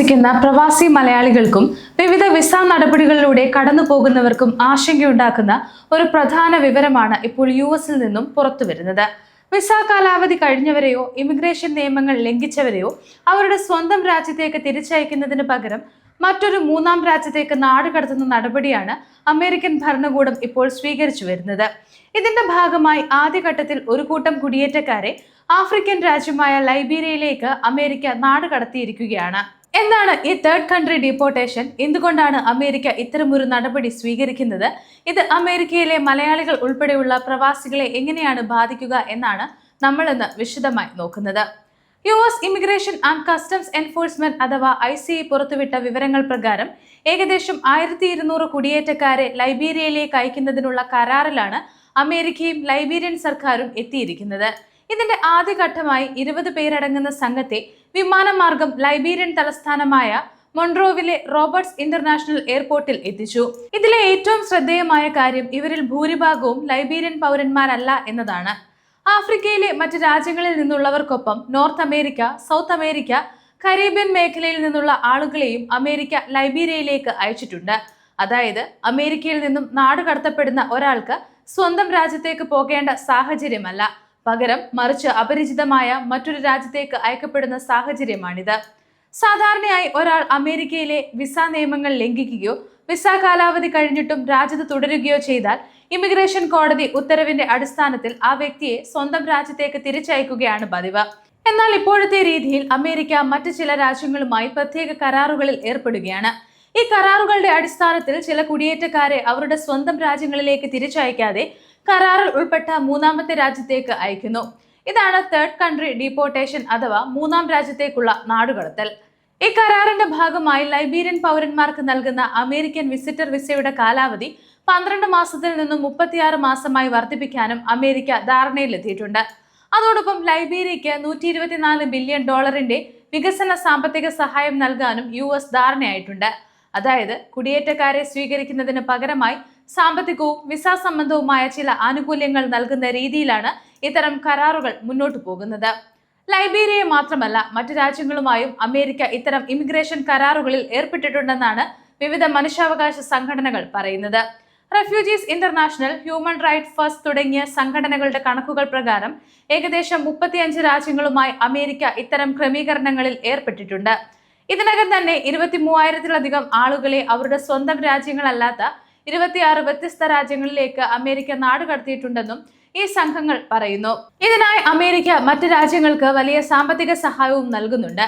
താമസിക്കുന്ന പ്രവാസി മലയാളികൾക്കും വിവിധ വിസ നടപടികളിലൂടെ കടന്നു പോകുന്നവർക്കും ആശങ്കയുണ്ടാക്കുന്ന ഒരു പ്രധാന വിവരമാണ് ഇപ്പോൾ യുഎസിൽ നിന്നും പുറത്തുവരുന്നത്. വിസ കാലാവധി കഴിഞ്ഞവരെയോ ഇമിഗ്രേഷൻ നിയമങ്ങൾ ലംഘിച്ചവരെയോ അവരുടെ സ്വന്തം രാജ്യത്തേക്ക് തിരിച്ചയക്കുന്നതിന് പകരം മറ്റൊരു മൂന്നാം രാജ്യത്തേക്ക് നാടുകടത്തുന്ന നടപടിയാണ് അമേരിക്കൻ ഭരണകൂടം ഇപ്പോൾ സ്വീകരിച്ചു വരുന്നത്. ഇതിന്റെ ഭാഗമായി ആദ്യഘട്ടത്തിൽ ഒരു കൂട്ടം കുടിയേറ്റക്കാരെ ആഫ്രിക്കൻ രാജ്യമായ ലൈബീരിയയിലേക്ക് അമേരിക്ക നാടുകടത്തിയിരിക്കുകയാണ്. എന്താണ് ഈ തേർഡ് കൺട്രി ഡിപ്പോർട്ടേഷൻ? എന്തുകൊണ്ടാണ് അമേരിക്ക ഇത്തരമൊരു നടപടി സ്വീകരിക്കുന്നത്? ഇത് അമേരിക്കയിലെ മലയാളികൾ ഉൾപ്പെടെയുള്ള പ്രവാസികളെ എങ്ങനെയാണ് ബാധിക്കുക എന്നാണ് നമ്മൾ ഇന്ന് വിശദമായി നോക്കുന്നത്. US immigration and customs enforcement അഥവാ ICE പുറത്തുവിട്ട വിവരങ്ങൾ പ്രകാരം ഏകദേശം 1200 കുടിയേറ്റക്കാരെ ലൈബീരിയയിലേക്ക് അയക്കുന്നതിനുള്ള കരാറിലാണ് അമേരിക്കയും ലൈബീരിയൻ സർക്കാരും എത്തിയിരിക്കുന്നത്. ഇതിന്റെ ആദ്യഘട്ടമായി 20 പേരടങ്ങുന്ന സംഘത്തെ വിമാനമാർഗം ലൈബീരിയൻ തലസ്ഥാനമായ മൊൺറോവിലെ റോബർട്ട്സ് ഇന്റർനാഷണൽ എയർപോർട്ടിൽ എത്തിച്ചു. ഇതിലെ ഏറ്റവും ശ്രദ്ധേയമായ കാര്യം ഇവരിൽ ഭൂരിഭാഗവും ലൈബീരിയൻ പൗരന്മാരല്ല എന്നതാണ്. ആഫ്രിക്കയിലെ മറ്റ് രാജ്യങ്ങളിൽ നിന്നുള്ളവർക്കൊപ്പം North America, South America, Caribbean മേഖലയിൽ നിന്നുള്ള ആളുകളെയും അമേരിക്ക ലൈബീരിയയിലേക്ക് അയച്ചിട്ടുണ്ട്. അതായത് അമേരിക്കയിൽ നിന്നും നാടുകടത്തപ്പെടുന്ന ഒരാൾക്ക് സ്വന്തം രാജ്യത്തേക്ക് പോകേണ്ട സാഹചര്യമല്ല, പകരം മറിച്ച് അപരിചിതമായ മറ്റൊരു രാജ്യത്തേക്ക് അയക്കപ്പെടുന്ന സാഹചര്യമാണിത്. സാധാരണയായി ഒരാൾ അമേരിക്കയിലെ വിസ നിയമങ്ങൾ ലംഘിക്കുകയോ വിസ കാലാവധി കഴിഞ്ഞിട്ടും രാജ്യത്ത് തുടരുകയോ ചെയ്താൽ ഇമിഗ്രേഷൻ കോടതി ഉത്തരവിന്റെ അടിസ്ഥാനത്തിൽ ആ വ്യക്തിയെ സ്വന്തം രാജ്യത്തേക്ക് തിരിച്ചയക്കുകയാണ് പതിവ്. എന്നാൽ ഇപ്പോഴത്തെ രീതിയിൽ അമേരിക്ക മറ്റു ചില രാജ്യങ്ങളുമായി പ്രത്യേക കരാറുകളിൽ ഏർപ്പെടുകയാണ്. ഈ കരാറുകളുടെ അടിസ്ഥാനത്തിൽ ചില കുടിയേറ്റക്കാരെ അവരുടെ സ്വന്തം രാജ്യങ്ങളിലേക്ക് തിരിച്ചയക്കാതെ കരാറിൽ ഉൾപ്പെട്ട മൂന്നാമത്തെ രാജ്യത്തേക്ക് അയക്കുന്നു. ഇതാണ് തേർഡ് കൺട്രി ഡിപ്പോർട്ടേഷൻ അഥവാ മൂന്നാം രാജ്യത്തേക്കുള്ള നാടുകടത്തൽ. ഈ കരാറിന്റെ ഭാഗമായി ലൈബീരിയൻ പൗരന്മാർക്ക് നൽകുന്ന അമേരിക്കൻ വിസിറ്റർ വിസയുടെ കാലാവധി 12 മാസത്തിൽ നിന്നും 36 മാസമായി വർദ്ധിപ്പിക്കാനും അമേരിക്ക ധാരണയിലെത്തിയിട്ടുണ്ട്. അതോടൊപ്പം ലൈബീരിയയ്ക്ക് $124 ബില്യൺ വികസന സാമ്പത്തിക സഹായം നൽകാനും US ധാരണയായിട്ടുണ്ട്. അതായത് കുടിയേറ്റക്കാരെ സ്വീകരിക്കുന്നതിന് പകരമായി സാമ്പത്തികവും വിസ സംബന്ധവുമായ ചില ആനുകൂല്യങ്ങൾ നൽകുന്ന രീതിയിലാണ് ഇത്തരം കരാറുകൾ മുന്നോട്ടു പോകുന്നത്. ലൈബീരിയയെ മാത്രമല്ല മറ്റു രാജ്യങ്ങളുമായും അമേരിക്ക ഇത്തരം ഇമിഗ്രേഷൻ കരാറുകളിൽ ഏർപ്പെട്ടിട്ടുണ്ടെന്നാണ് വിവിധ മനുഷ്യാവകാശ സംഘടനകൾ പറയുന്നത്. Refugees international, human rights first തുടങ്ങിയ സംഘടനകളുടെ കണക്കുകൾ പ്രകാരം ഏകദേശം 35 രാജ്യങ്ങളുമായി അമേരിക്ക ഇത്തരം ക്രമീകരണങ്ങളിൽ ഏർപ്പെട്ടിട്ടുണ്ട്. ഇതിനകം തന്നെ 23,000-ലധികം ആളുകളെ അവരുടെ സ്വന്തം രാജ്യങ്ങളല്ലാത്ത 26 വ്യത്യസ്ത രാജ്യങ്ങളിലേക്ക് അമേരിക്ക നാടുകടത്തിയിട്ടുണ്ടെന്നും ഈ സംഘങ്ങൾ പറയുന്നു. ഇതിനായി അമേരിക്ക മറ്റ് രാജ്യങ്ങൾക്ക് വലിയ സാമ്പത്തിക സഹായവും നൽകുന്നുണ്ട്.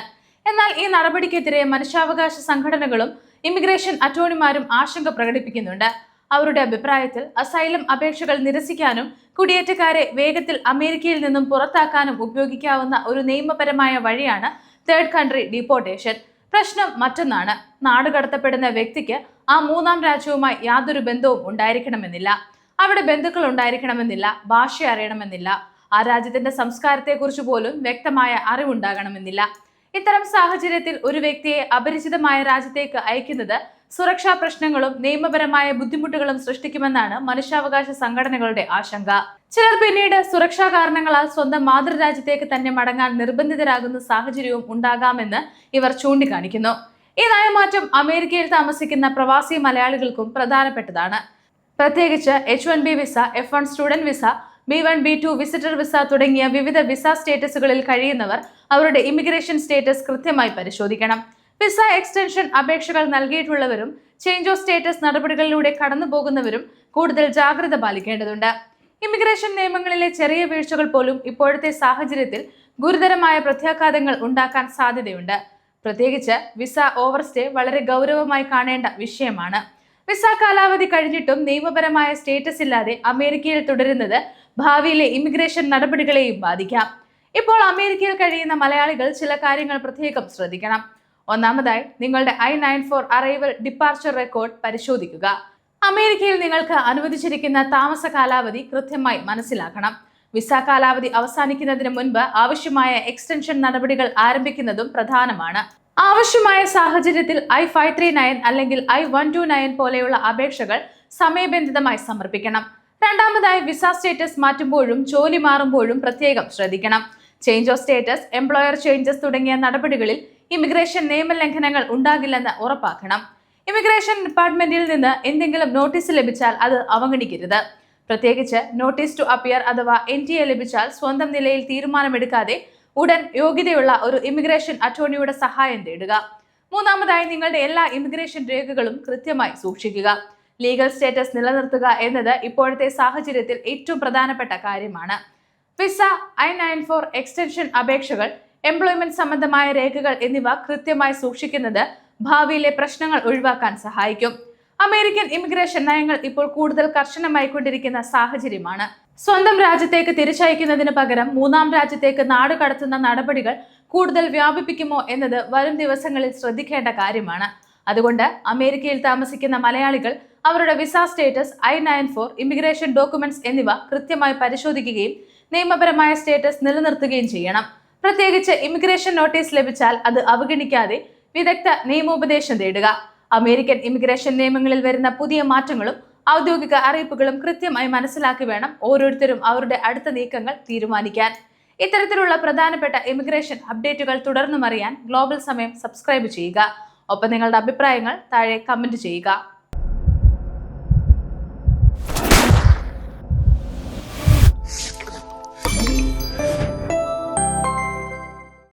എന്നാൽ ഈ നടപടിക്കെതിരെ മനുഷ്യാവകാശ സംഘടനകളും ഇമിഗ്രേഷൻ അറ്റോർണിമാരും ആശങ്ക പ്രകടിപ്പിക്കുന്നുണ്ട്. അവരുടെ അഭിപ്രായത്തിൽ അസൈലം അപേക്ഷകൾ നിരസിക്കാനും കുടിയേറ്റക്കാരെ വേഗത്തിൽ അമേരിക്കയിൽ നിന്നും പുറത്താക്കാനും ഉപയോഗിക്കാവുന്ന ഒരു നിയമപരമായ വഴിയാണ് തേർഡ് കൺട്രി ഡിപ്പോർട്ടേഷൻ. പ്രശ്നം മറ്റൊന്നാണ്. നാടുകടത്തപ്പെടുന്ന വ്യക്തിക്ക് ആ മൂന്നാം രാജ്യവുമായി യാതൊരു ബന്ധവും ഉണ്ടായിരിക്കണമെന്നില്ല, അവിടെ ബന്ധുക്കൾ ഉണ്ടായിരിക്കണമെന്നില്ല, ഭാഷ അറിയണമെന്നില്ല, ആ രാജ്യത്തിന്റെ സംസ്കാരത്തെക്കുറിച്ച് പോലും വ്യക്തമായ അറിവുണ്ടാകണമെന്നില്ല. ഇത്തരം സാഹചര്യത്തിൽ ഒരു വ്യക്തിയെ അപരിചിതമായ രാജ്യത്തേക്ക് അയക്കുന്നത് സുരക്ഷാ പ്രശ്നങ്ങളും നിയമപരമായ ബുദ്ധിമുട്ടുകളും സൃഷ്ടിക്കുമെന്നാണ് മനുഷ്യാവകാശ സംഘടനകളുടെ ആശങ്ക. ചിലർ പിന്നീട് സുരക്ഷാ കാരണങ്ങളാൽ സ്വന്തം മാതൃരാജ്യത്തേക്ക് തന്നെ മടങ്ങാൻ നിർബന്ധിതരാകുന്ന സാഹചര്യവും ഉണ്ടാകാമെന്ന് ഇവർ ചൂണ്ടിക്കാണിക്കുന്നു. ഈ നയമാറ്റം അമേരിക്കയിൽ താമസിക്കുന്ന പ്രവാസി മലയാളികൾക്കും പ്രധാനപ്പെട്ടതാണ്. പ്രത്യേകിച്ച് H-1B visa, F-1 student visa, B-1, B-2 visitor visa തുടങ്ങിയ വിവിധ വിസ സ്റ്റേറ്റസുകളിൽ കഴിയുന്നവർ അവരുടെ ഇമിഗ്രേഷൻ സ്റ്റേറ്റസ് കൃത്യമായി പരിശോധിക്കണം. വിസ എക്സ്റ്റൻഷൻ അപേക്ഷകൾ നൽകിയിട്ടുള്ളവരും ചേഞ്ച് ഓഫ് സ്റ്റേറ്റസ് നടപടികളിലൂടെ കടന്നു പോകുന്നവരും കൂടുതൽ ജാഗ്രത പാലിക്കേണ്ടതുണ്ട്. ഇമിഗ്രേഷൻ നിയമങ്ങളിലെ ചെറിയ വീഴ്ചകൾ പോലും ഇപ്പോഴത്തെ സാഹചര്യത്തിൽ ഗുരുതരമായ പ്രത്യാഘാതങ്ങൾ ഉണ്ടാക്കാൻ സാധ്യതയുണ്ട്. പ്രത്യേകിച്ച് വിസ ഓവർസ്റ്റേ വളരെ ഗൗരവമായി കാണേണ്ട വിഷയമാണ്. വിസ കാലാവധി കഴിഞ്ഞിട്ടും നിയമപരമായ സ്റ്റേറ്റസ് ഇല്ലാതെ അമേരിക്കയിൽ തുടരുന്നത് ഭാവിയിലെ ഇമിഗ്രേഷൻ നടപടികളെയും ബാധിക്കാം. ഇപ്പോൾ അമേരിക്കയിൽ കഴിയുന്ന മലയാളികൾ ചില കാര്യങ്ങൾ പ്രത്യേകം ശ്രദ്ധിക്കണം. ഒന്നാമതായി, നിങ്ങളുടെ I-94 അറൈവൽ ഡിപ്പാർച്ചർ റെക്കോർഡ് പരിശോധിക്കുക. അമേരിക്കയിൽ നിങ്ങൾക്ക് അനുവദിച്ചിരിക്കുന്ന താമസ കാലാവധി കൃത്യമായി മനസ്സിലാക്കണം. വിസ കാലാവധി അവസാനിക്കുന്നതിന് മുൻപ് ആവശ്യമായ എക്സ്റ്റൻഷൻ നടപടികൾ ആരംഭിക്കുന്നതും പ്രധാനമാണ്. ആവശ്യമായ സാഹചര്യത്തിൽ I-539 അല്ലെങ്കിൽ I-129 പോലെയുള്ള അപേക്ഷകൾ സമയബന്ധിതമായി സമർപ്പിക്കണം. രണ്ടാമതായി, വിസ സ്റ്റേറ്റസ് മാറ്റുമ്പോഴും ജോലി മാറുമ്പോഴും പ്രത്യേകം ശ്രദ്ധിക്കണം. Change of status, employer changes തുടങ്ങിയ നടപടികളിൽ ഇമിഗ്രേഷൻ നിയമലംഘനങ്ങൾ ഉണ്ടാകില്ലെന്ന് ഉറപ്പാക്കണം. ഇമിഗ്രേഷൻ ഡിപ്പാർട്ട്മെന്റിൽ നിന്ന് എന്തെങ്കിലും നോട്ടീസ് ലഭിച്ചാൽ അത് അവഗണിക്കരുത്. പ്രത്യേകിച്ച് നോട്ടീസ് ടു അപ്പിയർ അഥവാ NTA ലഭിച്ചാൽ സ്വന്തം നിലയിൽ തീരുമാനമെടുക്കാതെ ഉടൻ യോഗ്യതയുള്ള ഒരു ഇമിഗ്രേഷൻ അറ്റോർണിയുടെ സഹായം തേടുക. മൂന്നാമതായി, നിങ്ങളുടെ എല്ലാ ഇമിഗ്രേഷൻ രേഖകളും കൃത്യമായി സൂക്ഷിക്കുക. ലീഗൽ സ്റ്റേറ്റസ് നിലനിർത്തുക എന്നത് ഇപ്പോഴത്തെ സാഹചര്യത്തിൽ ഏറ്റവും പ്രധാനപ്പെട്ട കാര്യമാണ്. വിസ, I-94 എക്സ്റ്റൻഷൻ അപേക്ഷകൾ, എംപ്ലോയ്മെന്റ് സംബന്ധമായ രേഖകൾ എന്നിവ കൃത്യമായി സൂക്ഷിക്കുന്നത് ഭാവിയിലെ പ്രശ്നങ്ങൾ ഒഴിവാക്കാൻ സഹായിക്കും. അമേരിക്കൻ ഇമിഗ്രേഷൻ നയങ്ങൾ ഇപ്പോൾ കൂടുതൽ കർശനമായിക്കൊണ്ടിരിക്കുന്ന സാഹചര്യമാണ്. സ്വന്തം രാജ്യത്തേക്ക് തിരിച്ചയക്കുന്നതിന് പകരം മൂന്നാം രാജ്യത്തേക്ക് നാടുകടത്തുന്ന നടപടികൾ കൂടുതൽ വ്യാപിപ്പിക്കുമോ എന്നത് വരും ദിവസങ്ങളിൽ ശ്രദ്ധിക്കേണ്ട കാര്യമാണ്. അതുകൊണ്ട് അമേരിക്കയിൽ താമസിക്കുന്ന മലയാളികൾ അവരുടെ visa status, I-94 immigration documents എന്നിവ കൃത്യമായി പരിശോധിക്കുകയും നിയമപരമായ സ്റ്റേറ്റസ് നിലനിർത്തുകയും ചെയ്യണം. പ്രത്യേകിച്ച് ഇമിഗ്രേഷൻ നോട്ടീസ് ലഭിച്ചാൽ അത് അവഗണിക്കാതെ വിദഗ്ധ നിയമോപദേശം തേടുക. അമേരിക്കൻ ഇമിഗ്രേഷൻ നിയമങ്ങളിൽ വരുന്ന പുതിയ മാറ്റങ്ങളും ഔദ്യോഗിക അറിയിപ്പുകളും കൃത്യമായി മനസ്സിലാക്കി വേണം ഓരോരുത്തരും അവരുടെ അടുത്ത നീക്കങ്ങൾ തീരുമാനിക്കാൻ. ഇത്തരത്തിലുള്ള പ്രധാനപ്പെട്ട ഇമിഗ്രേഷൻ അപ്ഡേറ്റുകൾ തുടർന്നും അറിയാൻ ഗ്ലോബൽ സമയം സബ്സ്ക്രൈബ് ചെയ്യുക. ഒപ്പം നിങ്ങളുടെ അഭിപ്രായങ്ങൾ താഴെ കമന്റ് ചെയ്യുക.